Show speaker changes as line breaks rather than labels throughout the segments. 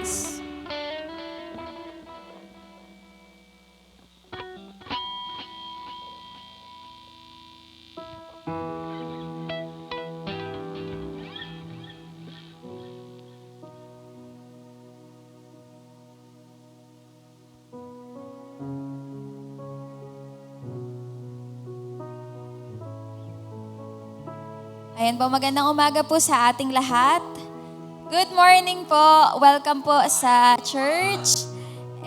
please. Ayan po, magandang umaga po sa ating lahat. Good morning po. Welcome po sa church.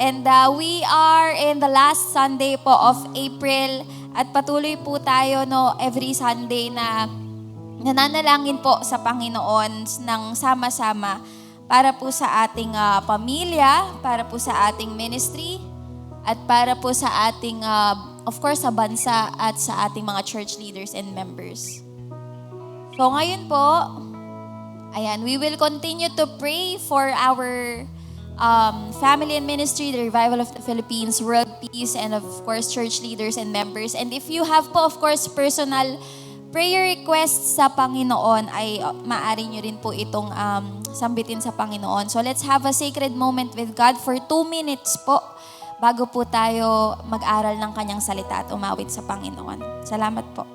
And we are in the last Sunday po of April at patuloy po tayo every Sunday na nananalangin po sa Panginoon ng sama-sama para po sa ating pamilya, para po sa ating ministry, at para po sa ating, of course, sa bansa at sa ating mga church leaders and members. So ngayon po, ayan, we will continue to pray for our family and ministry, the Revival of the Philippines, World Peace, and of course, church leaders and members. And if you have po, of course, personal prayer requests sa Panginoon, ay maaari nyo rin po itong sambitin sa Panginoon. So let's have a sacred moment with God for 2 minutes po bago po tayo mag-aral ng kanyang salita at umawit sa Panginoon. Salamat po.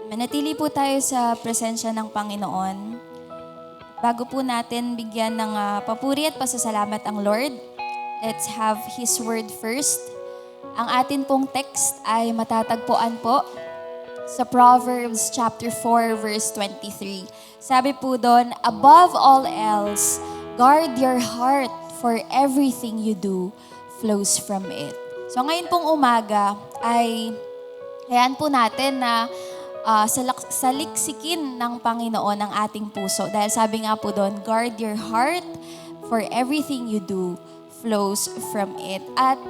Manatili po tayo sa presensya ng Panginoon. Bago po natin bigyan ng papuri at pasasalamat ang Lord, let's have His word first. Ang atin pong text ay matatagpuan po sa Proverbs chapter 4 verse 23. Sabi po doon, above all else, guard your heart, for everything you do flows from it. So ngayon pong umaga ay hayaan po natin na saliksikin ng Panginoon ang ating puso. Dahil sabi nga po doon, guard your heart, for everything you do flows from it. At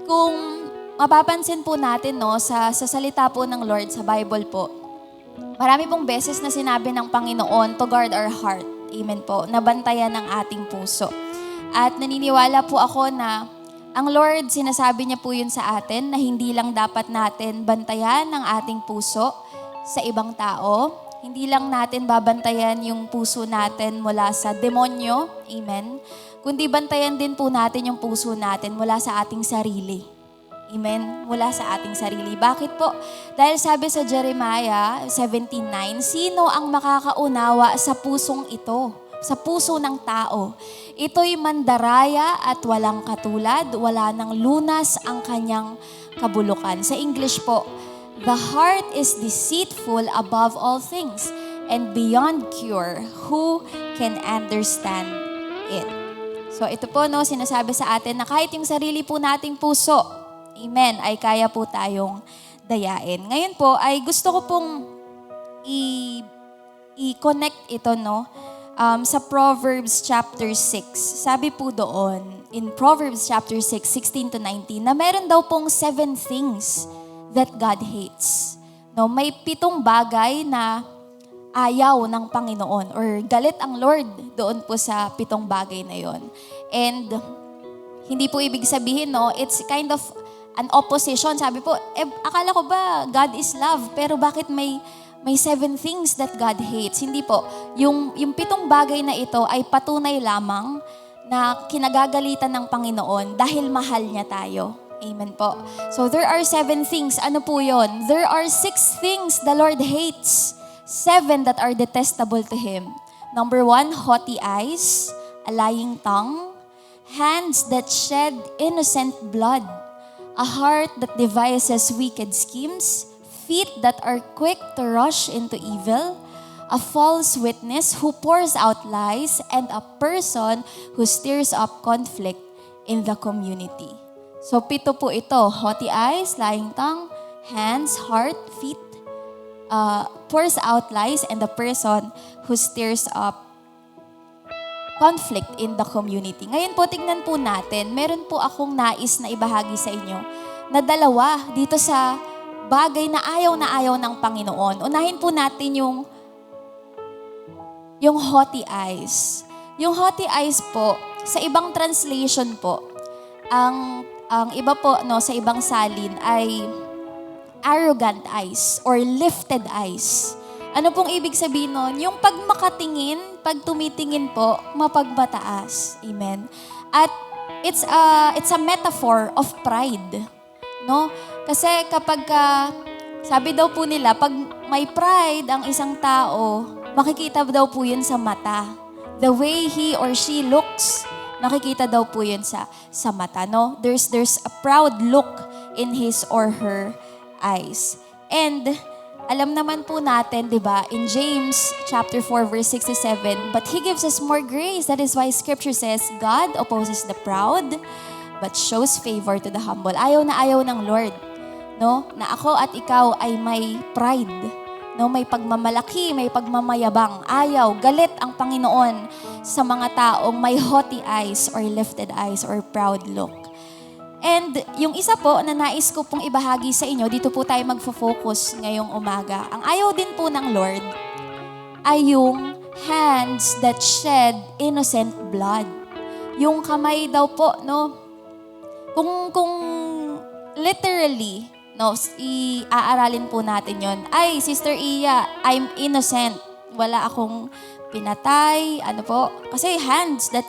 kung mapapansin po natin sa salita po ng Lord sa Bible po, marami pong beses na sinabi ng Panginoon to guard our heart. Amen po. Nabantayan ang ating puso. At naniniwala po ako na ang Lord, sinasabi niya po yun sa atin na hindi lang dapat natin bantayan ang ating puso sa ibang tao. Hindi lang natin babantayan yung puso natin mula sa demonyo. Amen. Kundi bantayan din po natin yung puso natin mula sa ating sarili. Amen. Mula sa ating sarili. Bakit po? Dahil sabi sa Jeremiah 17:9, sino ang makakaunawa sa pusong ito? Sa puso ng tao. Ito'y mandaraya at walang katulad. Wala nang lunas ang kanyang kabulukan. Sa English po, the heart is deceitful above all things and beyond cure. Who can understand it? So ito po, sinasabi sa atin na kahit yung sarili po nating puso, Amen, ay kaya po tayong dayain. Ngayon po ay gusto ko pong i-connect ito sa Proverbs chapter 6. Sabi po doon, in Proverbs chapter 6, 16 to 19, na meron daw pong 7 things that God hates. May 7 bagay na ayaw ng Panginoon or galit ang Lord doon po sa 7 bagay na yon. And hindi po ibig sabihin, it's kind of an opposition. Sabi po, akala ko ba God is love, pero bakit may 7 things that God hates? Hindi po. Yung 7 bagay na ito ay patunay lamang na kinagagalitan ng Panginoon dahil mahal niya tayo. Amen po. So there are 7 things. Ano po yon? There are 6 things the Lord hates. 7 that are detestable to Him. Number 1, haughty eyes, a lying tongue, hands that shed innocent blood, a heart that devises wicked schemes, feet that are quick to rush into evil, a false witness who pours out lies, and a person who stirs up conflict in the community. So 7 po ito, haughty eyes, lying tongue, hands, heart, feet, pours out lies, and the person who stirs up conflict in the community. Ngayon po, tignan po natin, meron po akong nais na ibahagi sa inyo na 2 dito sa bagay na ayaw ng Panginoon. Unahin po natin yung haughty eyes. Yung haughty eyes po, sa ibang translation po, ang iba po sa ibang salin ay arrogant eyes or lifted eyes. Ano pong ibig sabihin nun? Yung pag makatingin, pag tumitingin po, mapagmataas. Amen. At it's a metaphor of pride. Kasi kapag sabi daw po nila, pag may pride ang isang tao, makikita daw po yun sa mata. The way he or she looks, makikita daw po yun sa mata. There's a proud look in his or her eyes. And alam naman po natin, di ba, in James chapter 4 verse 6 to 7, but He gives us more grace. That is why Scripture says, God opposes the proud, but shows favor to the humble. Ayaw ng Lord, na ako at ikaw ay may pride, may pagmamalaki, may pagmamayabang. Ayaw, galit ang Panginoon sa mga taong may haughty eyes or lifted eyes or proud look. And yung isa po na nais ko pong ibahagi sa inyo, dito po tayo magfo-focus ngayong umaga. Ang ayaw din po ng Lord ay yung hands that shed innocent blood. Yung kamay daw po, kung literally, iaaralin po natin yon. Ay, Sister Iya, I'm innocent. Wala akong pinatay, kasi hands that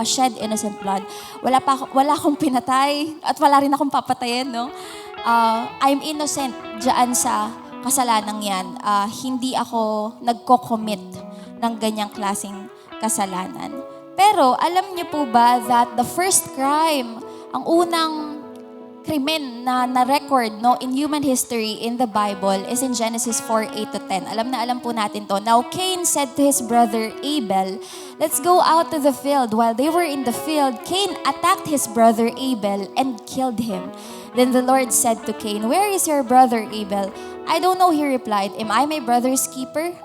shed innocent blood. Wala akong pinatay at wala rin akong papatayin, I'm innocent diyan sa kasalanang yan. Hindi ako nagko-commit ng ganyang klaseng kasalanan. Pero alam niyo po ba that the first crime, ang unang krimen na na-record in human history in the Bible is in Genesis 4:8 to 10. Alam po natin to. Now Cain said to his brother Abel, "Let's go out to the field." While they were in the field, Cain attacked his brother Abel and killed him. Then the Lord said to Cain, "Where is your brother Abel?" "I don't know," he replied. "Am I my brother's keeper?"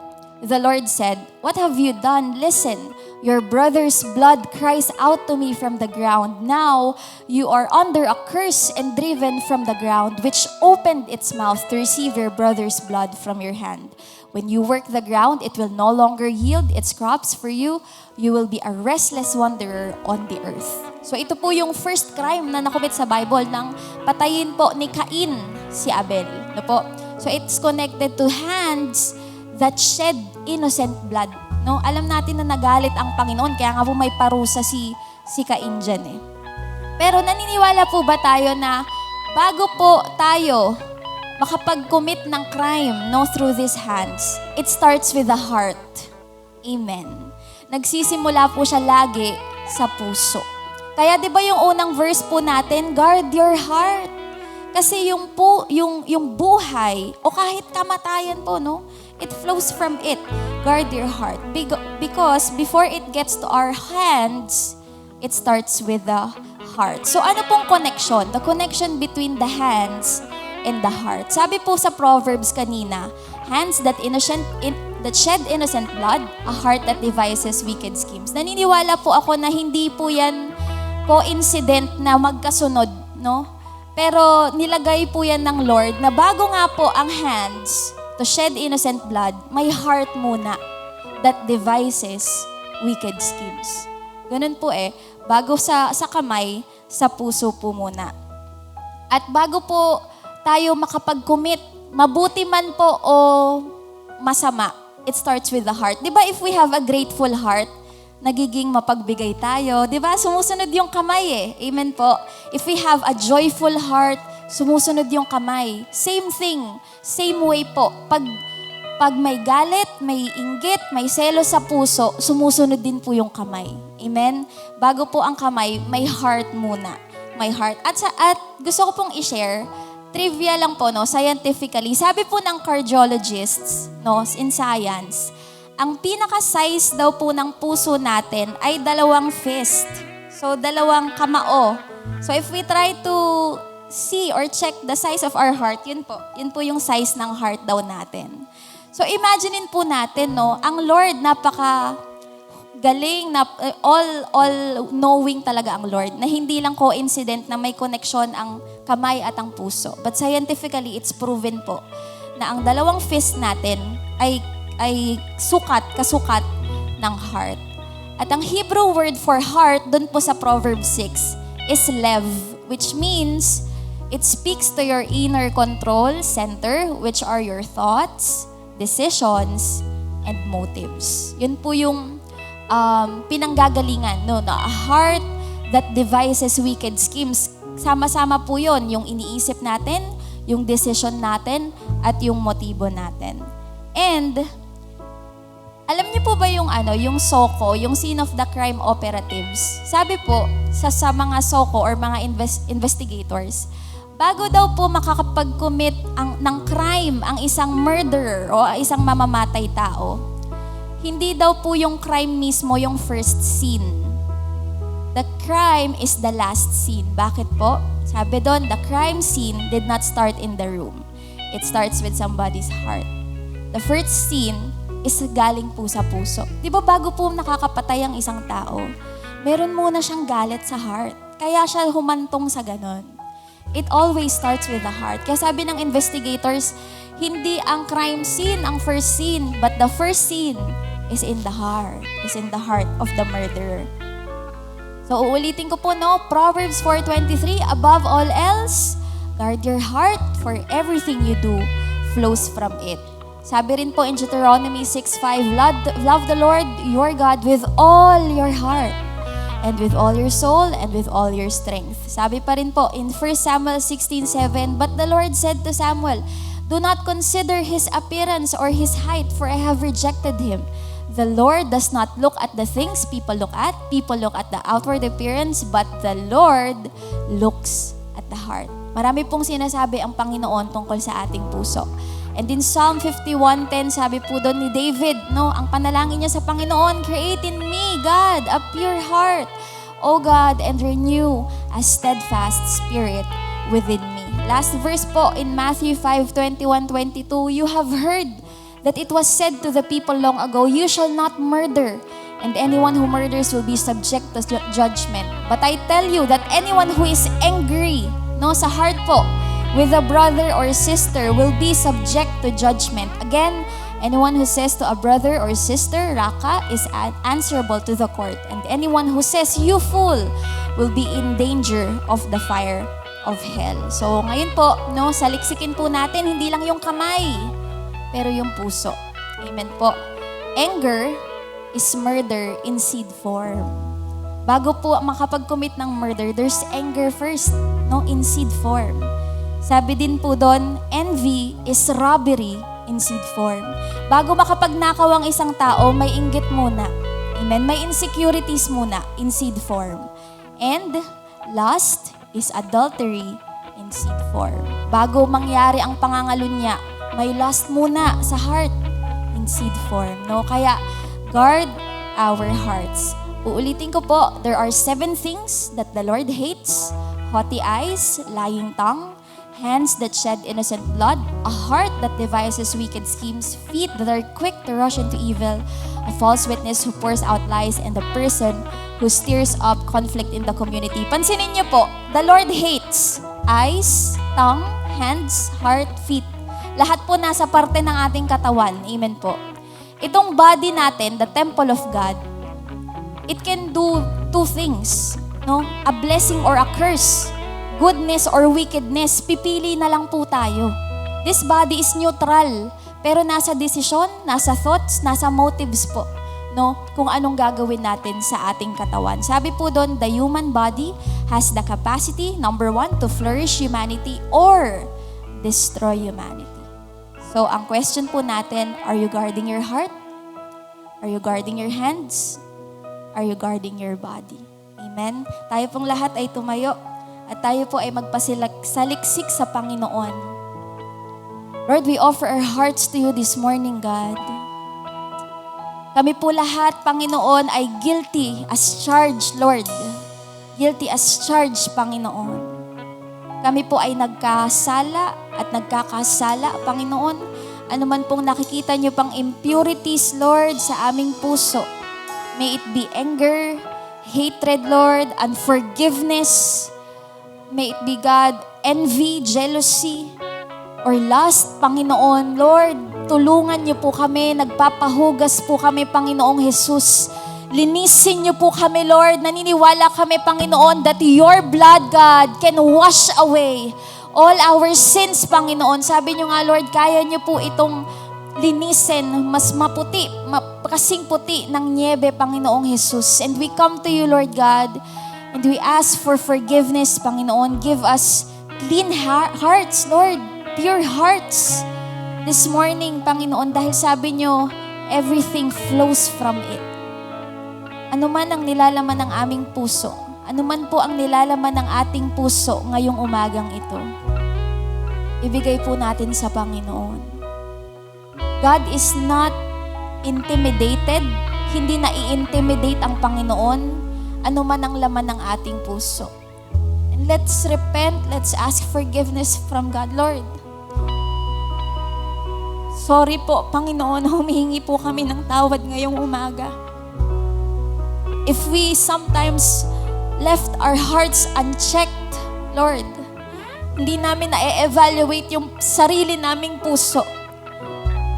The Lord said, "What have you done? Listen, your brother's blood cries out to me from the ground. Now you are under a curse and driven from the ground, which opened its mouth to receive your brother's blood from your hand. When you work the ground, it will no longer yield its crops for you. You will be a restless wanderer on the earth." So ito po yung first crime na nakumit sa Bible ng patayin po ni Cain si Abel. So it's connected to hands that shed innocent blood. Alam natin na nagalit ang Panginoon, kaya nga po may parusa si Cain dyan eh. Pero naniniwala po ba tayo na bago po tayo makapag-commit ng crime through these hands, it starts with the heart. Amen. Nagsisimula po siya lagi sa puso. Kaya di ba yung unang verse po natin, guard your heart. Kasi yung buhay o kahit kamatayan po, it flows from it. Guard your heart. Because before it gets to our hands, it starts with the heart. So ano pong connection? The connection between the hands and the heart. Sabi po sa Proverbs kanina, hands that shed innocent blood, a heart that devises wicked schemes. Naniniwala po ako na hindi po yan coincident na magkasunod, no? Pero nilagay po yan ng Lord na bago nga po ang hands to shed innocent blood, may heart muna that devises wicked schemes. Ganun po bago sa kamay, sa puso po muna. At bago po tayo makapag-commit, mabuti man po o masama, it starts with the heart. Di ba if we have a grateful heart, nagiging mapagbigay tayo. Di ba? Sumusunod yung kamay Amen po. If we have a joyful heart, sumusunod yung kamay. Same thing, same way po. Pag may galit, may inggit, may selos sa puso, sumusunod din po yung kamay. Amen? Bago po ang kamay, may heart muna. May heart. At gusto ko pong i-share, trivia lang po, no, scientifically. Sabi po ng cardiologists, no, in science, ang pinaka-size daw po ng puso natin ay 2 fist. So, 2 kamao. So, if we try to see or check the size of our heart, yun po yung size ng heart daw natin. So, imaginein po natin, no, ang Lord, napaka-galing, all-knowing talaga ang Lord, na hindi lang coincident na may connection ang kamay at ang puso. But scientifically, it's proven po na ang 2 fist natin ay kasukat ng heart. At ang Hebrew word for heart, dun po sa Proverbs 6, is lev, which means it speaks to your inner control center, which are your thoughts, decisions, and motives. Yun po yung pinanggagalingan, no? A heart that devises wicked schemes. Sama-sama po yun, yung iniisip natin, yung decision natin, at yung motibo natin. And alam niyo po ba yung SOCO, yung Scene of the Crime Operatives? Sabi po sa mga SOCO or mga investigators, bago daw po makakapag-commit ng crime ang isang murderer o isang mamamatay tao, hindi daw po yung crime mismo yung first scene. The crime is the last scene. Bakit po? Sabi doon, the crime scene did not start in the room. It starts with somebody's heart. The first scene is galing po sa puso. Di ba bago po nakakapatay ang isang tao, meron muna siyang galit sa heart. Kaya siya humantong sa ganon. It always starts with the heart. Kaya sabi ng investigators, hindi ang crime scene ang first scene, but the first scene is in the heart. Is in the heart of the murderer. So uulitin ko po, no? Proverbs 4:23, above all else, guard your heart, for everything you do flows from it. Sabi rin po in Deuteronomy 6:5, love the Lord your God with all your heart, and with all your soul, and with all your strength. Sabi pa rin po in 1 Samuel 16:7, but the Lord said to Samuel, do not consider his appearance or his height, for I have rejected him. The Lord does not look at the things people look at. People look at the outward appearance, but the Lord looks at the heart. Marami pong sinasabi ang Panginoon tungkol sa ating puso. And in Psalm 51:10, sabi po doon ni David, no, ang panalangin niya sa Panginoon, create in me, God, a pure heart, O God, and renew a steadfast spirit within me. Last verse po in Matthew 5:21-22, you have heard that it was said to the people long ago, you shall not murder, and anyone who murders will be subject to judgment. But I tell you that anyone who is angry, no, sa heart po, with a brother or sister will be subject to judgment. Again, anyone who says to a brother or sister, Raka, is answerable to the court. And anyone who says, you fool, will be in danger of the fire of hell. So ngayon po, no, saliksikin po natin, hindi lang yung kamay, pero yung puso. Amen po. Anger is murder in seed form. Bago po makapag-commit ng murder, there's anger first, no, in seed form. Sabi din po doon, envy is robbery in seed form. Bago makapagnakaw ang isang tao, may inggit muna. Amen? May insecurities muna in seed form. And lust is adultery in seed form. Bago mangyari ang pangangalunya, may lust muna sa heart in seed form. No? Kaya guard our hearts. Uulitin ko po, there are 7 things that the Lord hates: haughty eyes, lying tongue, hands that shed innocent blood, a heart that devises wicked schemes, feet that are quick to rush into evil, a false witness who pours out lies, and a person who stirs up conflict in the community. Pansinin niyo po, the Lord hates eyes, tongue, hands, heart, feet. Lahat po nasa parte ng ating katawan. Amen po. Itong body natin, the temple of God, it can do 2 things, no? A blessing or a curse. Goodness or wickedness, pipili na lang po tayo. This body is neutral, pero nasa desisyon, nasa thoughts, nasa motives po, no? Kung anong gagawin natin sa ating katawan. Sabi po doon, the human body has the capacity, number 1, to flourish humanity or destroy humanity. So, ang question po natin, are you guarding your heart? Are you guarding your hands? Are you guarding your body? Amen? Tayo pong lahat ay tumayo at tayo po ay magpasaliksik sa Panginoon. Lord, we offer our hearts to you this morning, God. Kami po lahat, Panginoon, ay guilty as charged, Lord. Guilty as charged, Panginoon. Kami po ay nagkasala at nagkakasala, Panginoon. Ano man pong nakikita niyo pang impurities, Lord, sa aming puso. May it be anger, hatred, Lord, unforgiveness. May it be, God, envy, jealousy, or lust, Panginoon. Lord, tulungan niyo po kami, nagpapahugas po kami, Panginoong Jesus. Linisin niyo po kami, Lord. Naniniwala kami, Panginoon, that your blood, God, can wash away all our sins, Panginoon. Sabi niyo nga, Lord, kaya niyo po itong linisin, mas maputi, kasing puti ng niebe, Panginoong Jesus. And we come to you, Lord God, and we ask for forgiveness, Panginoon. Give us clean hearts, Lord, pure hearts this morning, Panginoon, dahil sabi niyo, everything flows from it. Ano man ang nilalaman ng aming puso, ano man po ang nilalaman ng ating puso ngayong umagang ito, ibigay po natin sa Panginoon. God is not intimidated. Hindi na-i-intimidate ang Panginoon. Ano man ang laman ng ating puso. And let's repent. Let's ask forgiveness from God. Lord, sorry po, Panginoon. Humihingi po kami ng tawad ngayong umaga. If we sometimes left our hearts unchecked, Lord, hindi namin na-evaluate yung sarili naming puso.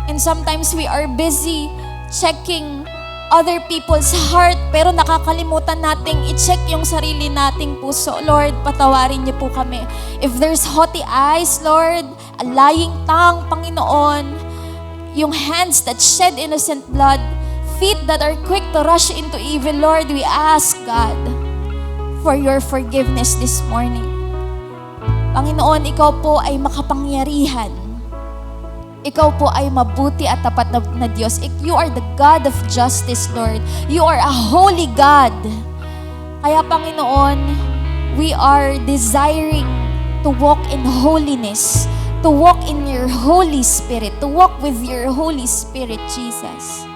And sometimes we are busy checking other people's heart, pero nakakalimutan nating i-check yung sarili nating puso. Lord, patawarin niyo po kami. If there's haughty eyes, Lord, a lying tongue, Panginoon, yung hands that shed innocent blood, feet that are quick to rush into evil, Lord, we ask, God, for your forgiveness this morning. Panginoon, ikaw po ay makapangyarihan. Ikaw po ay mabuti at tapat na Diyos. You are the God of justice, Lord. You are a holy God. Kaya, Panginoon, we are desiring to walk in holiness, to walk in your Holy Spirit, to walk with your Holy Spirit, Jesus.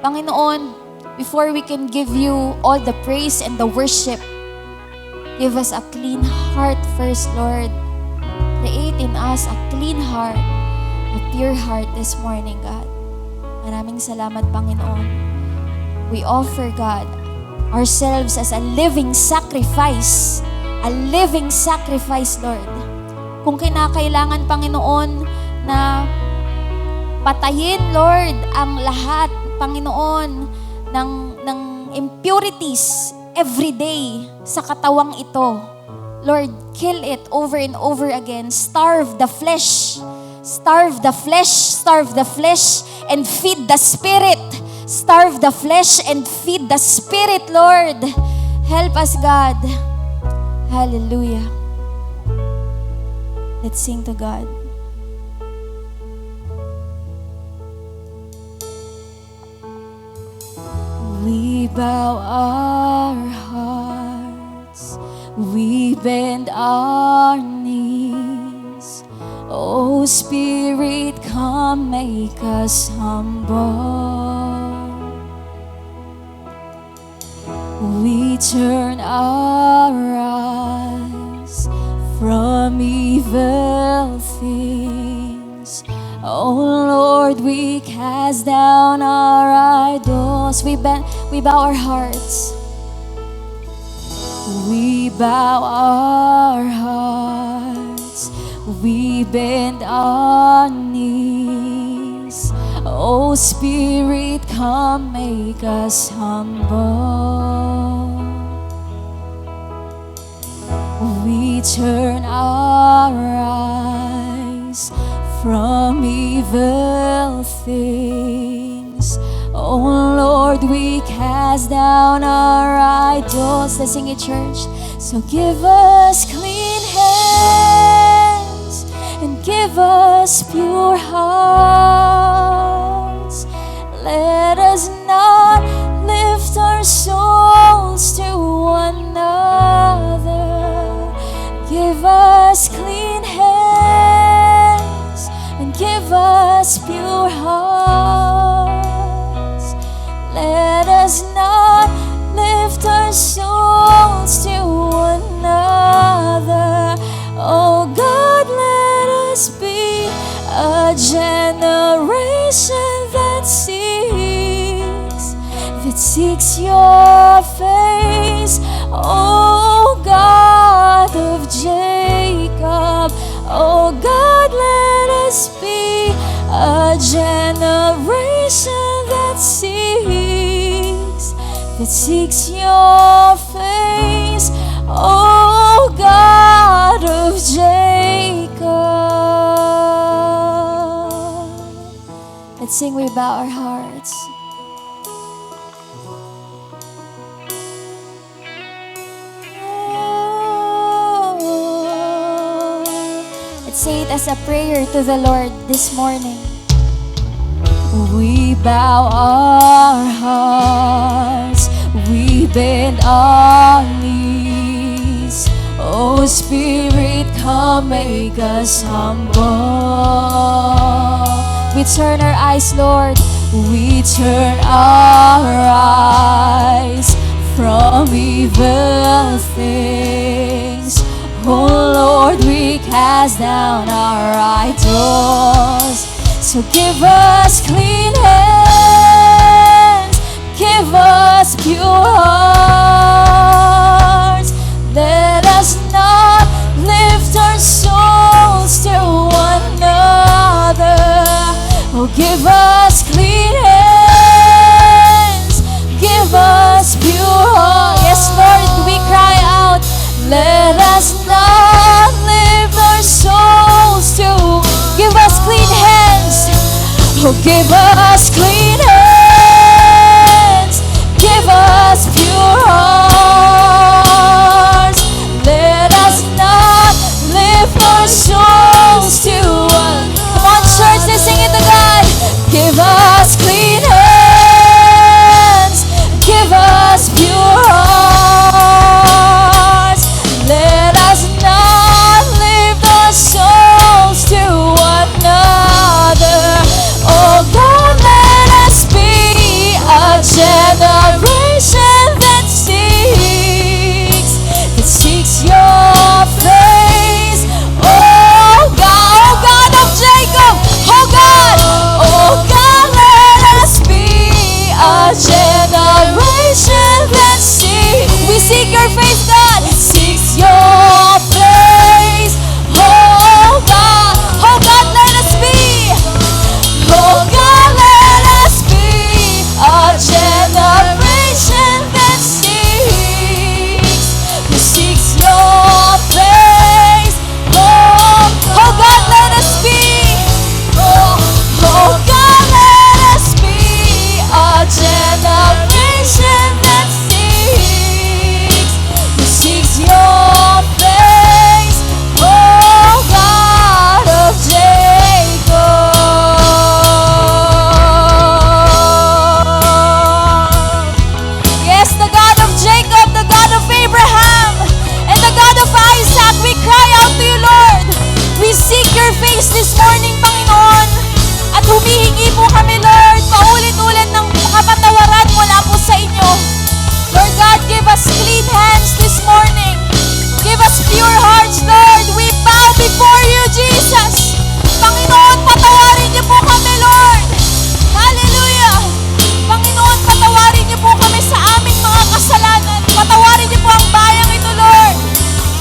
Panginoon, before we can give you all the praise and the worship, give us a clean heart first, Lord. Create in us a clean heart, a pure heart this morning, God. Maraming salamat, Panginoon. We offer, God, ourselves as a living sacrifice. A living sacrifice, Lord. Kung kinakailangan, Panginoon, na patayin, Lord, ang lahat, Panginoon, ng impurities every day sa katawang ito. Lord, kill it over and over again. Starve the flesh. Starve the flesh, starve the flesh, and feed the Spirit. Starve the flesh and feed the Spirit, Lord. Help us, God. Hallelujah. Let's sing to God. We bow our hearts, we bend our knees. Oh Spirit, come make us humble. turn our eyes from evil things. Oh Lord, we cast down our idols. We bow our hearts. We bow our hearts. We bend our knees. Oh Spirit, come make us humble. We turn our eyes from evil things. Oh Lord, we cast down our idols. Let's sing it, church. So give us clean hands and give us pure hearts. Let us not lift our souls to one another. Give us clean hands and give us pure hearts. Let us not lift our souls to one another. Oh God, let us be a generation that seeks your face. Oh God of Jacob, oh God, let us be a generation that seeks your face. Oh God of Jacob. Let's sing, we bow our hearts. Say it as a prayer to the Lord this morning. We bow our hearts, we bend our knees. Oh Spirit, come make us humble. We turn our eyes, Lord, we turn our eyes from evil things. Oh Lord, we cast down our idols. So give us clean hands, give us pure hearts. Let us not lift our souls to one another. Oh, give us clean hands, give us pure hearts. Yes, Lord, we cry out. Let us not lift our souls to. Give us clean hands. Oh, give us clean hands. Give us pure hearts. Let us not lift our souls to one. Come on, church, let's sing it to God. Give us clean hands. Give us pure hearts. Let us not lift our souls to one another. Oh God, let us be a generation that seeks your face. Oh God of Jacob, oh God, let us be a generation that seeks. We seek your face, God. Seeks your face. Oh God, let us be. Oh God, let us be a generation that seeks your face. Oh God, let us be. Oh God, let us be a generation that seeks your face. Oh God of Jacob. Yes, the God of Jacob, the God of Abraham, and the God of Isaac, we cry out to you, Lord. We seek your face this morning, Panginoon. At humihingi po kami, Lord, paulit-ulit ng kapatawaran mula po sa inyo. Lord God, give us clean hands this morning. Give us pure hearts, Lord. We bow before you, Jesus. Panginoon, patawarin niyo po kami, Lord. Hallelujah. Panginoon, patawarin niyo po kami sa aming mga kasalanan. Patawarin niyo po ang bayang ito, Lord.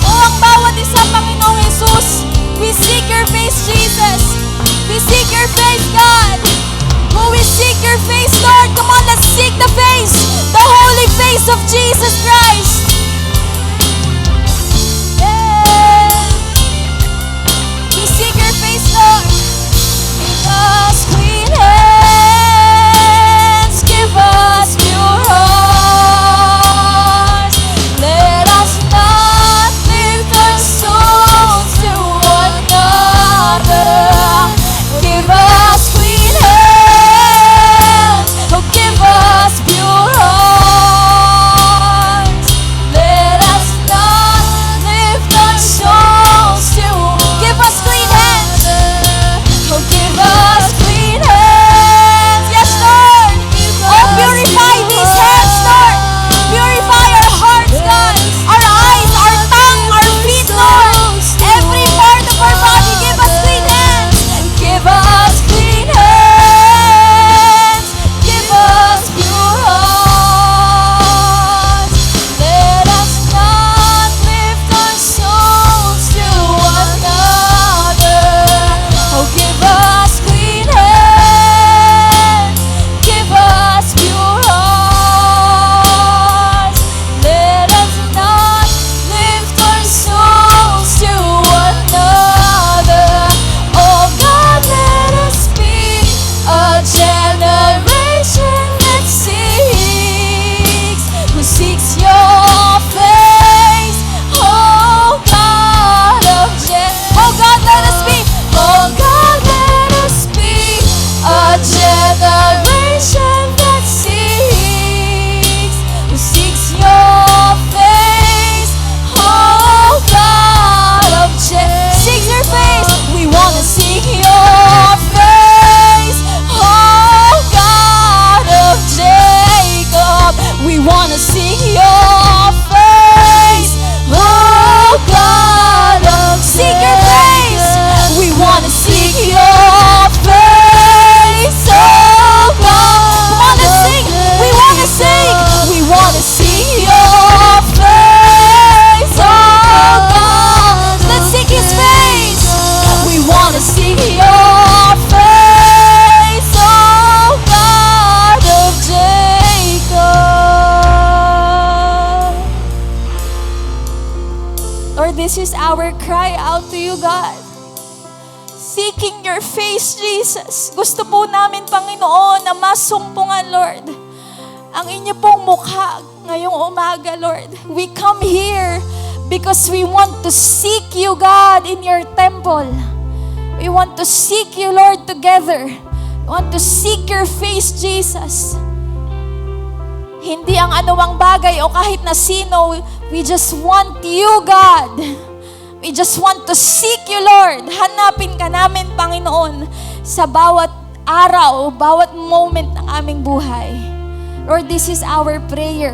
O ang bawat isa, Panginoong Jesus. We seek your face, Jesus. We seek your face, God. Oh, we seek your face, Lord. Come on, let's seek the face. The holy face of Jesus Christ. Yeah. We seek your face, Lord. Give us clean hands. Give us pure hearts. Let us not lift our souls to one another. Give us clean hands. Oh, give us pure hearts. Let us not lift our souls to give us clean hands. Oh, give us clean hands. Yes, Lord. Oh, purify these hands, Lord. Purify our hearts, God. Our eyes, our tongue, our feet, Lord. Every part of our body, give us clean hands. Give us clean hands. Give us pure hearts. Let us not lift our souls to one another. Oh, give us clean hands. Give us pure hearts. Let us not lift our souls to one another. Oh God, let us be a generation that seeks, who seeks your face. Oh God of oh God, let us be. Oh God, let us be a generation that seeks, who seeks your face. Oh God of seek your face. We want to seek your face. Oh God of Jacob, we want to seek your face. Oh God of seek your face. We want to seek your face. Oh God, come on, let's sing. We want to sing. We want to seek your face. Oh God, let's seek His face. We want to seek your face. Oh God of Jacob. Lord, this is our cry out to you, God. Seeking your face, Jesus. Gusto po namin, Panginoon, na masumpungan, Lord, ang inyo pong mukha ngayong umaga, Lord. We come here because we want to seek you, God, in your temple. We want to seek you, Lord, together. We want to seek your face, Jesus. Hindi ang anumang bagay o kahit na sino. We just want you, God. We just want to seek you, Lord. Hanapin ka namin, Panginoon, sa bawat araw, bawat moment ng aming buhay. Lord, this is our prayer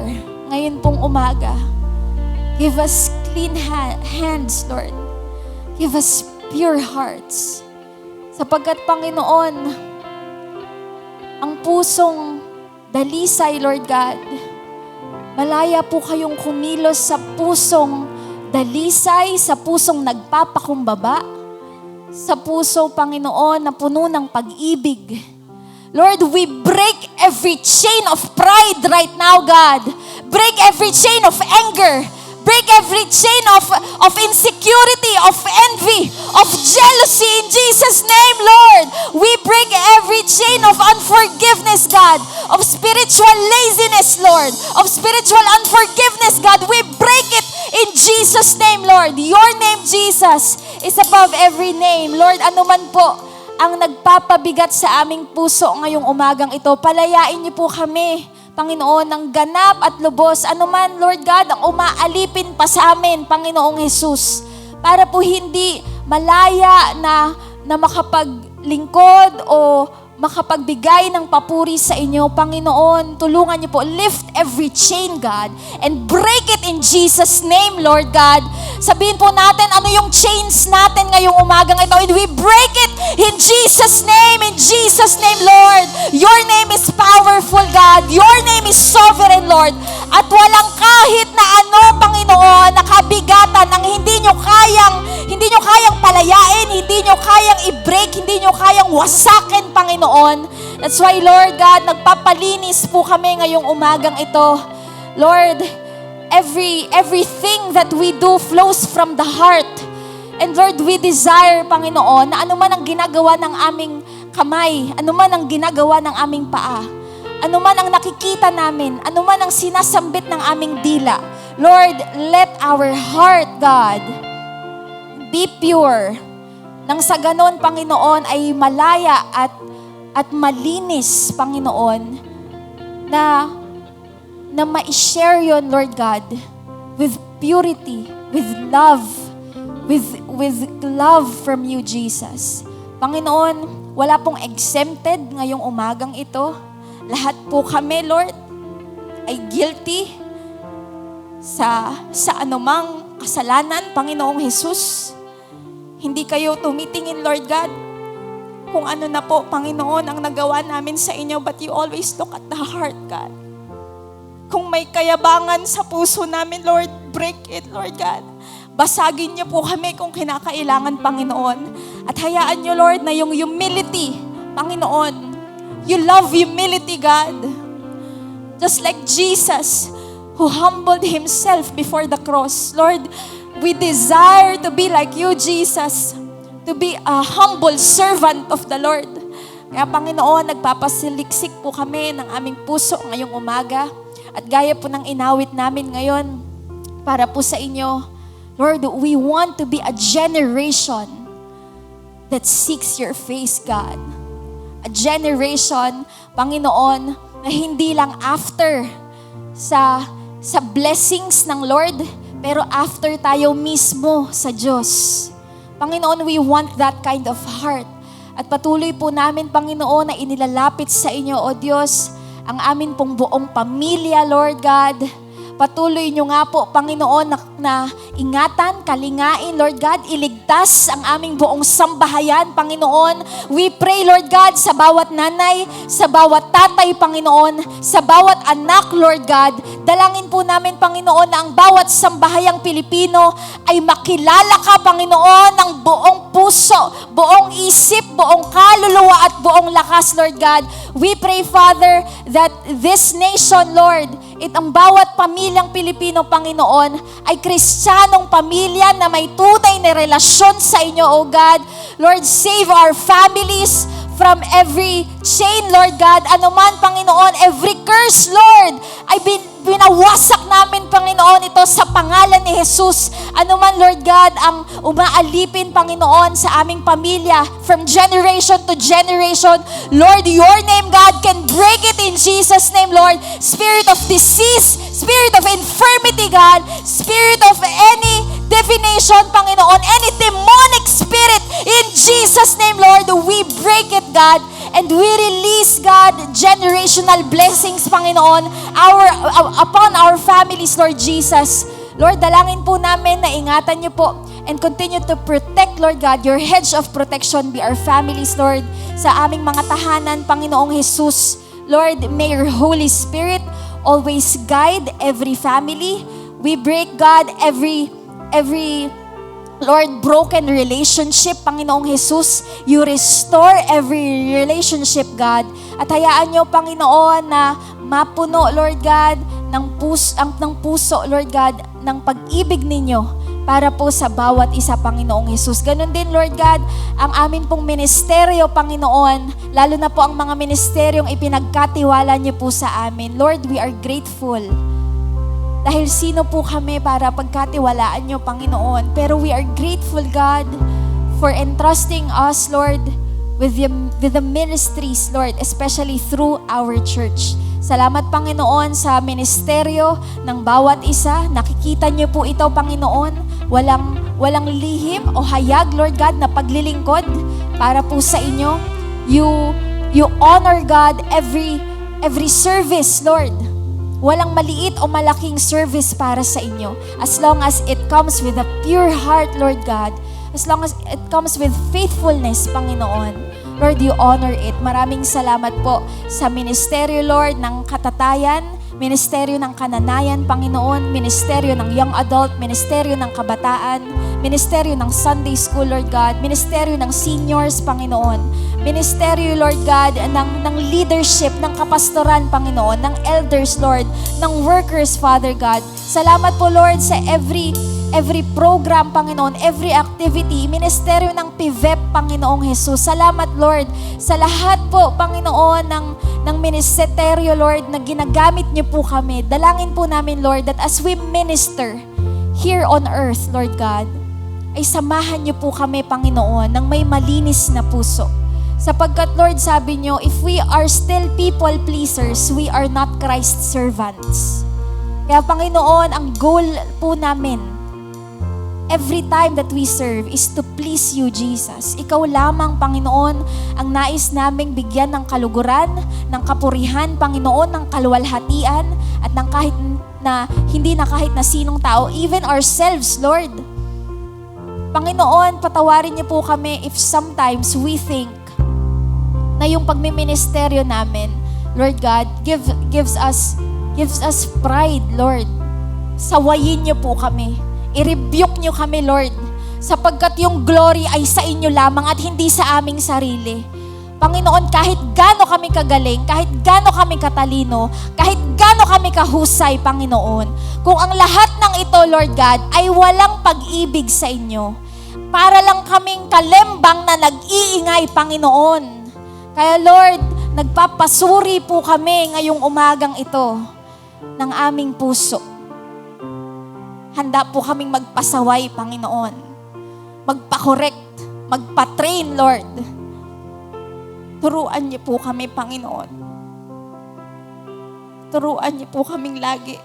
ngayon pong umaga. Give us clean hands, Lord. Give us pure hearts. Sapagkat, Panginoon, ang pusong dalisay, Lord God, malaya po kayong kumilos sa pusong dalisay, sa pusong nagpapakumbaba, sa puso, Panginoon, na puno ng pag-ibig. Lord, we break every chain of pride right now, God. Break every chain of anger. Break every chain of insecurity, of envy, of jealousy in Jesus' name, Lord. We break every chain of unforgiveness, God, of spiritual laziness, Lord, of spiritual unforgiveness, God. We break it in Jesus' name, Lord. Your name, Jesus, is above every name. Lord, anuman po ang nagpapabigat sa aming puso ngayong umagang ito, palayain niyo po kami, Panginoon, ng ganap at lubos. Ano man, Lord God, ang umaalipin pa sa amin, Panginoong Jesus, para po hindi malaya na makapaglingkod o makapagbigay ng papuri sa inyo. Panginoon, tulungan niyo po. Lift every chain, God, and break it in Jesus' name, Lord God. Sabihin po natin, ano yung chains natin ngayong umagang ito, and we break it in Jesus' name, Lord. Your name is powerful, God. Your name is sovereign, Lord. At walang kahit na ano, Panginoon, na kabigatan ang hindi nyo kayang palayain, hindi nyo kayang i-break, hindi nyo kayang wasakin, Panginoon. That's why, Lord God, nagpapalinis po kami ngayong umagang ito. Lord, everything that we do flows from the heart. And Lord, we desire, Panginoon, na anuman ang ginagawa ng aming kamay, anuman ang ginagawa ng aming paa, anuman ang nakikita namin, anuman ang sinasambit ng aming dila, Lord, let our heart, God, be pure. Nang sa ganon, Panginoon, ay malaya at malinis, Panginoon, na ma-share yon, Lord God, with purity, with love from you, Jesus. Panginoon, wala pong exempted ngayong umagang ito. Lahat po kami, Lord, ay guilty sa anumang kasalanan, Panginoong Jesus. Hindi kayo tumitingin, Lord God, kung ano na po, Panginoon, ang nagawa namin sa inyo, but you always look at the heart, God. Kung may kayabangan sa puso namin, Lord, break it, Lord God. Basagin niyo po kami kung kinakailangan, Panginoon. At hayaan niyo, Lord, na yung humility, Panginoon, you love humility, God. Just like Jesus, who humbled Himself before the cross. Lord, we desire to be like you, Jesus, to be a humble servant of the Lord. Kaya, Panginoon, nagpapasiliksik po kami ng aming puso ngayong umaga. At gaya po ng inawit namin ngayon para po sa inyo, Lord, we want to be a generation that seeks your face, God. A generation, Panginoon, na hindi lang after sa blessings ng Lord, pero after tayo mismo sa Diyos. Panginoon, we want that kind of heart. At patuloy po namin, Panginoon, na inilalapit sa inyo, O Diyos, ang amin pong buong pamilya, Lord God. Patuloy nyo nga po, Panginoon, na ingatan, kalingain, Lord God, iligtas ang aming buong sambahayan, Panginoon. We pray, Lord God, sa bawat nanay, sa bawat tatay, Panginoon, sa bawat anak, Lord God. Dalangin po namin, Panginoon, na ang bawat sambahayang Pilipino ay makilala ka, Panginoon, ng buong puso, buong isip, buong kaluluwa at buong lakas, Lord God. We pray, Father, that this nation, Lord, ang bawat pamilyang Pilipino, Panginoon, ay Kristiyanong pamilya na may tunay na relasyon sa inyo, O God. Lord, save our families from every chain, Lord God. Ano man, Panginoon, every curse, Lord, ay binawasak namin, Panginoon, ito sa pangalan ni Jesus. Ano man, Lord God, ang umaalipin, Panginoon, sa aming pamilya from generation to generation, Lord, your name, God, can break it in Jesus' name, Lord. Spirit of disease, spirit of infirmity, God, spirit of any divination, Panginoon, any demonic spirit, in Jesus' name, Lord, we break it, God, and we release, God, generational blessings, Panginoon, upon our families, Lord Jesus. Lord, dalangin po namin na ingatan niyo po and continue to protect, Lord God, your hedge of protection be our families, Lord, sa aming mga tahanan, Panginoong Jesus. Lord, may your Holy Spirit always guide every family. We break, God, every Lord, broken relationship, Panginoong Jesus. You restore every relationship, God. At hayaan niyo, Panginoon, na mapuno, Lord God, ng puso, Lord God, ng pag-ibig ninyo para po sa bawat isa, Panginoong Jesus. Ganon din, Lord God, ang amin pong ministeryo, Panginoon, lalo na po ang mga ministeryong ipinagkatiwala niyo po sa amin. Lord, we are grateful. Dahil sino po kami para pagkatiwalaan niyo, Panginoon. Pero we are grateful, God, for entrusting us, Lord, with the ministries, Lord, especially through our church. Salamat, Panginoon, sa ministeryo ng bawat isa. Nakikita niyo po ito, Panginoon. Walang lihim o hayag, Lord God, na paglilingkod para po sa inyo. You honor, God, every service, Lord. Walang maliit o malaking service para sa inyo. As long as it comes with a pure heart, Lord God. As long as it comes with faithfulness, Panginoon. Lord, you honor it. Maraming salamat po sa ministeryo, Lord, ng katatayan, ministeryo ng kananayan, Panginoon, ministeryo ng young adult, ministeryo ng kabataan, ministeryo ng Sunday School, Lord God, ministeryo ng seniors, Panginoon, ministeryo, Lord God, ng leadership, ng kapastoran, Panginoon, ng elders, Lord, ng workers, Father God. Salamat po, Lord, sa every program, Panginoon, every activity, ministeryo ng PVEP, Panginoong Jesus. Salamat, Lord, sa lahat po, Panginoon, ng ministeryo, Lord, na ginagamit niyo po kami. Dalangin po namin, Lord, that as we minister here on earth, Lord God, ay samahan niyo po kami, Panginoon, ng may malinis na puso. Sapagkat, Lord, sabi niyo, if we are still people pleasers, we are not Christ's servants. Kaya, Panginoon, ang goal po namin, every time that we serve, is to please you, Jesus. Ikaw lamang, Panginoon, ang nais naming bigyan ng kaluguran, ng kapurihan, Panginoon, ng kaluwalhatian, at ng hindi na kahit na sinong tao, even ourselves, Lord. Panginoon, patawarin niyo po kami if sometimes we think na yung pagmiministeryo namin, Lord God, gives us pride, Lord. Sawayin niyo po kami. I-rebuke niyo kami, Lord, sapagkat yung glory ay sa inyo lamang at hindi sa aming sarili. Panginoon, kahit gaano kami kagaling, kahit gaano kami katalino, kahit gaano kami kahusay, Panginoon, kung ang lahat ng ito, Lord God, ay walang pag-ibig sa inyo, para lang kaming kalembang na nag-iingay, Panginoon. Kaya, Lord, nagpapasuri po kami ngayong umagang ito ng aming puso. Handa po kaming magpasaway, Panginoon. Magpa-correct, magpa-train, Lord. Turuan niyo po kami, Panginoon. Turuan niyo po kaming lagi.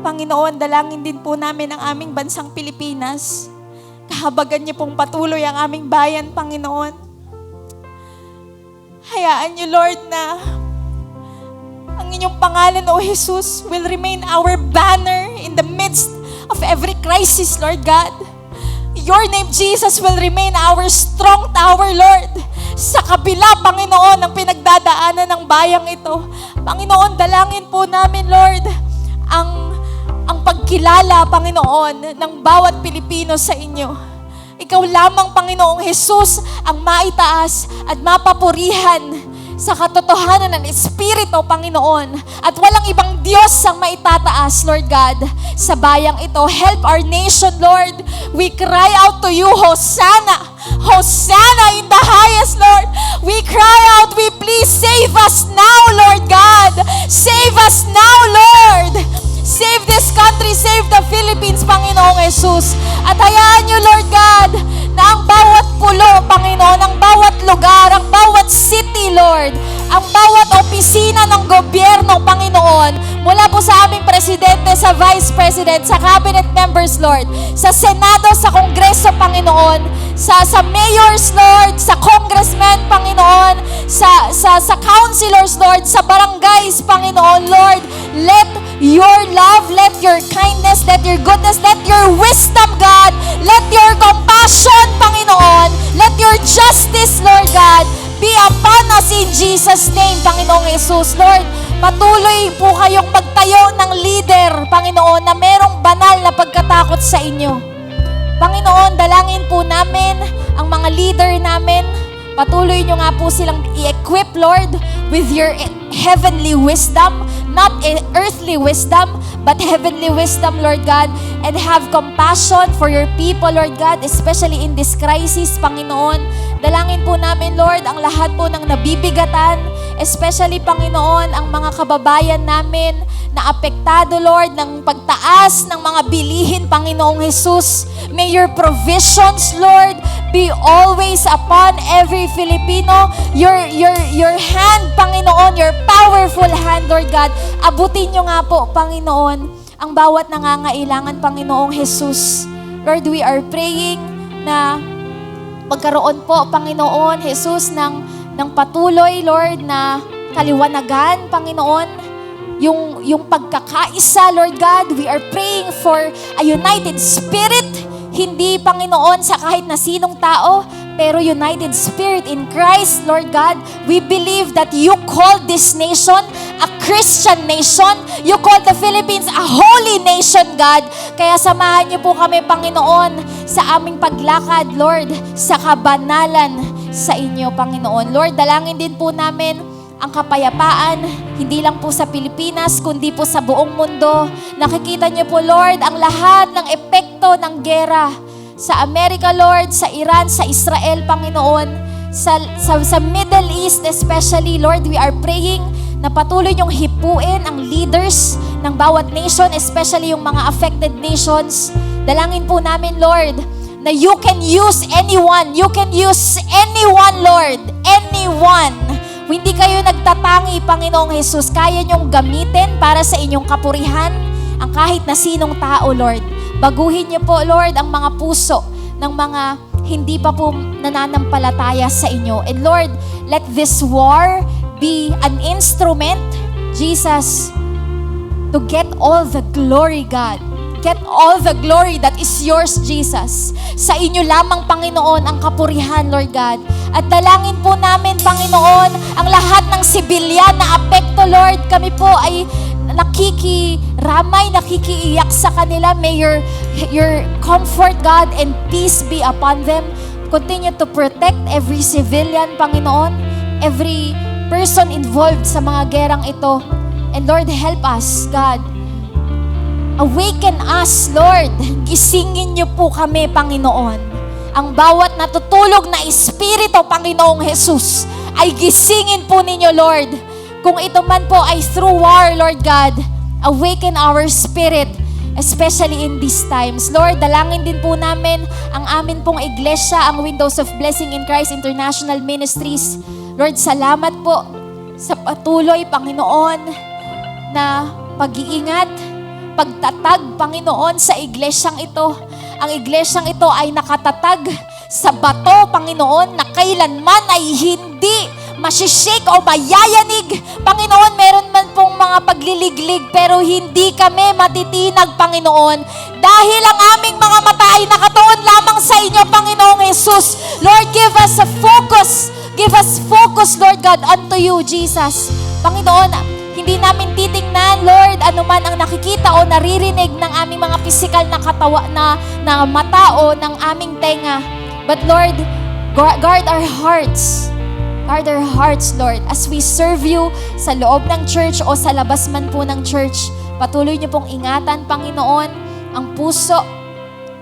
Panginoon, dalangin din po namin ang aming bansang Pilipinas. Kahabagan niyo pong patuloy ang aming bayan, Panginoon. Hayaan niyo, Lord, na ang inyong pangalan, O Jesus, will remain our banner in the midst of every crisis, Lord God. Your name, Jesus, will remain our strong tower, Lord. Sa kabila, Panginoon, ng pinagdadaanan ng bayang ito. Panginoon, dalangin po namin, Lord, ang pagkilala, Panginoon, ng bawat Pilipino sa inyo. Ikaw lamang, Panginoong Jesus, ang maitaas at mapapurihan sa katotohanan ng Espiritu, Panginoon. At walang ibang Diyos ang maitataas, Lord God, sa bayang ito. Help our nation, Lord. We cry out to you, Hosanna! Hosanna in the highest, Lord. We cry out, we please save us now, Lord God. Save us now, Lord. Save this country, save the Philippines, Panginoong Jesus. At hayaan niyo, Lord God, na ang bawat pulo, Panginoon, ang bawat lugar, ang bawat city, Lord, ang bawat opisina ng gobyerno, Panginoon, mula po sa aming presidente, sa vice president, sa cabinet members, Lord, sa Senado, sa Kongreso, Panginoon, sa mayors, Lord, sa congressmen, Panginoon, sa councilors, Lord, sa barangays, Panginoon, Lord, let your love, let your kindness, let your goodness, let your wisdom, God, let your compassion, Panginoon, let your justice, Lord God, be upon us in Jesus' name, Panginoong Jesus. Lord, patuloy po kayong magtayo ng leader, Panginoon, na merong banal na pagkatakot sa inyo. Panginoon, dalangin po namin ang mga leader namin. Patuloy nyo nga po silang i-equip, Lord, with your heavenly wisdom, not earthly wisdom, but heavenly wisdom, Lord God, and have compassion for your people, Lord God, especially in this crisis, Panginoon. Dalangin po namin, Lord, ang lahat po ng nabibigatan, especially, Panginoon, ang mga kababayan namin na apektado, Lord, ng pagtaas ng mga bilihin, Panginoong Jesus. May your provisions, Lord, be always upon every Filipino. Your hand, Panginoon, your powerful hand, Lord God. Abutin nyo nga po, Panginoon, ang bawat nangangailangan, Panginoong Jesus. Lord, we are praying na magkaroon po, Panginoon Jesus, ng patuloy, Lord, na kaliwanagan, Panginoon, yung pagkakaisa, Lord God. We are praying for a united spirit, hindi, Panginoon, sa kahit na sinong tao, pero united spirit in Christ, Lord God. We believe that you called this nation a Christian nation. You called the Philippines a holy nation, God. Kaya samahan niyo po kami, Panginoon, sa aming paglakad, Lord, sa kabanalan sa inyo, Panginoon. Lord, dalangin din po namin ang kapayapaan, hindi lang po sa Pilipinas, kundi po sa buong mundo. Nakikita niyo po, Lord, ang lahat ng epekto ng gera sa Amerika, Lord, sa Iran, sa Israel, Panginoon, sa Middle East especially, Lord, we are praying na patuloy niyong hipuin ang leaders ng bawat nation, especially yung mga affected nations. Dalangin po namin, Lord, na you can use anyone. You can use anyone, Lord. Anyone. Hindi kayo nagtatangi, Panginoong Jesus. Kaya niyong gamitin para sa inyong kapurihan ang kahit na sinong tao, Lord. Baguhin niyo po, Lord, ang mga puso ng mga hindi pa po nananampalataya sa inyo. And Lord, let this war be an instrument, Jesus, to get all the glory, God. Get all the glory that is yours, Jesus. Sa inyo lamang, Panginoon, ang kapurihan, Lord God. At dalangin po namin, Panginoon, ang lahat ng sibilyan na apekto, Lord. Kami po ay nakikiramay, nakikiiyak sa kanila. May your comfort, God, and peace be upon them. Continue to protect every civilian, Panginoon, every person involved sa mga gerang ito. And Lord, help us, God. Awaken us, Lord. Gisingin niyo po kami, Panginoon. Ang bawat natutulog na espiritu, Panginoong Jesus, ay gisingin po ninyo, Lord. Kung ito man po ay through war, Lord God, awaken our spirit, especially in these times. Lord, dalangin din po namin ang amin pong iglesia, ang Windows of Blessing in Christ International Ministries. Lord, salamat po sa patuloy, Panginoon, na pag-iingat, pagtatag, Panginoon, sa iglesyang ito. Ang iglesyang ito ay nakatatag sa bato, Panginoon, na kailanman ay hindi masishake o mayayanig. Panginoon, meron man pong mga pagliliglig, pero hindi kami matitinag, Panginoon. Dahil ang aming mga mata ay nakatuon lamang sa inyo, Panginoong Jesus. Lord, give us a focus. Give us focus, Lord God, unto you, Jesus. Panginoon, hindi namin titingnan, Lord, anuman ang nakikita o naririnig ng aming mga physical na katawa na mata o ng aming tenga. But Lord, guard our hearts. Guard our hearts, Lord, as we serve you sa loob ng church o sa labas man po ng church. Patuloy niyo pong ingatan, Panginoon, ang puso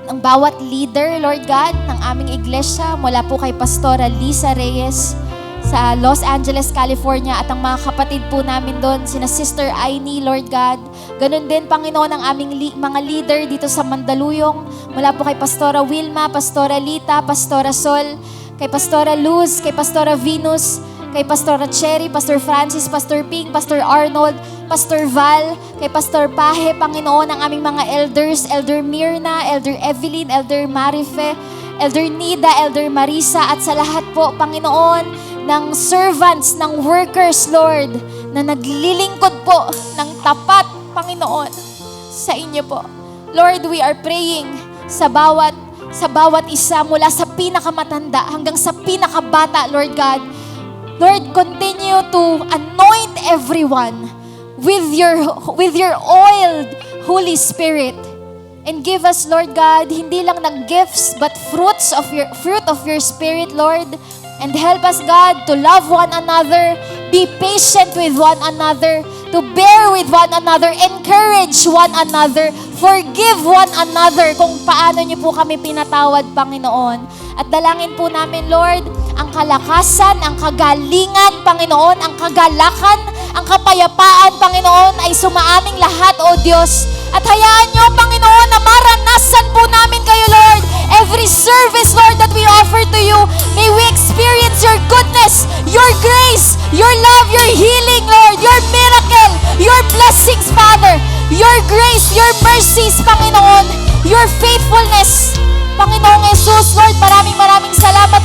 ng bawat leader, Lord God, ng aming iglesia, mula po kay Pastora Lisa Reyes sa Los Angeles, California, at ang mga kapatid po namin doon, sina Sister Aini, Lord God. Ganun din, Panginoon, ang aming mga leader dito sa Mandaluyong, mula po kay Pastora Wilma, Pastora Lita, Pastora Sol, kay Pastora Luz, kay Pastora Venus, kay Pastora Cherry, Pastor Francis, Pastor Ping, Pastor Arnold, Pastor Val, kay Pastor Pahe, Panginoon, ang aming mga elders, Elder Mirna, Elder Evelyn, Elder Marife, Elder Nida, Elder Marisa, at sa lahat po, Panginoon, ng servants, ng workers, Lord, na naglilingkod po ng tapat, Panginoon, sa inyo po. Lord, we are praying sa bawat isa, mula sa pinakamatanda hanggang sa pinakabata, Lord God. Lord, continue to anoint everyone with your oiled Holy Spirit. And give us, Lord God, hindi lang ng gifts, but fruit of your Spirit, Lord. And help us, God, to love one another, be patient with one another, to bear with one another, encourage one another, forgive one another kung paano niyo po kami pinatawad, Panginoon. At dalangin po namin, Lord, ang kalakasan, ang kagalingan, Panginoon, ang kagalakan, ang kapayapaan, Panginoon, ay sumaaming lahat, O Diyos. At hayaan niyo, Panginoon, na maranasan po namin kayo, Lord. Every service, Lord, that we offer to you, may we experience your goodness, your grace, your love, your healing, Lord, your miracle, your blessings, Father, your grace, your mercies, Panginoon, your faithfulness. Panginoong Jesus, Lord, maraming salamat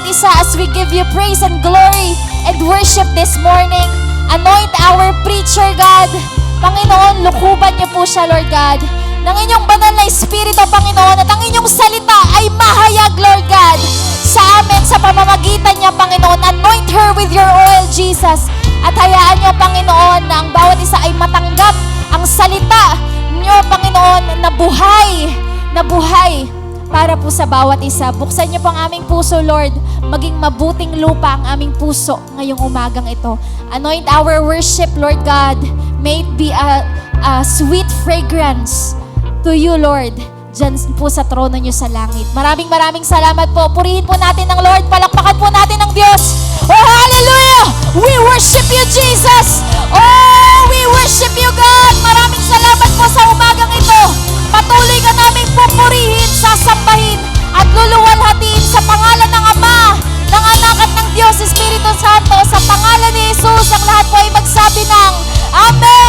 bawat isa as we give you praise and glory and worship this morning. Anoint our preacher, God. Panginoon, lukuban niyo po siya, Lord God, ng inyong banal na Espiritu, Panginoon, at ang inyong salita ay mahayag, Lord God, sa amin, sa pamamagitan niya, Panginoon. Anoint her with your oil, Jesus. At hayaan niyo, Panginoon, na ang bawat isa ay matanggap ang salita niyo, Panginoon, na buhay para po sa bawat isa. Buksan niyo po ang aming puso, Lord. Maging mabuting lupa ang aming puso ngayong umagang ito. Anoint our worship, Lord God. May it be a sweet fragrance to you, Lord, dyan po sa trono niyo sa langit. Maraming salamat po. Purihin po natin ang Lord. Palakpakan po natin ang Diyos. Oh, hallelujah! We worship you, Jesus! Oh, we worship you, God! Maraming salamat po sa umagang ito. Patuloy ka naming pupurihin, sasambahin, at luluwalhatiin sa pangalan ng Ama, ng Anak at ng Diyos, Espiritu Santo. Sa pangalan ni Jesus, ang lahat po ay magsabi ng Amen!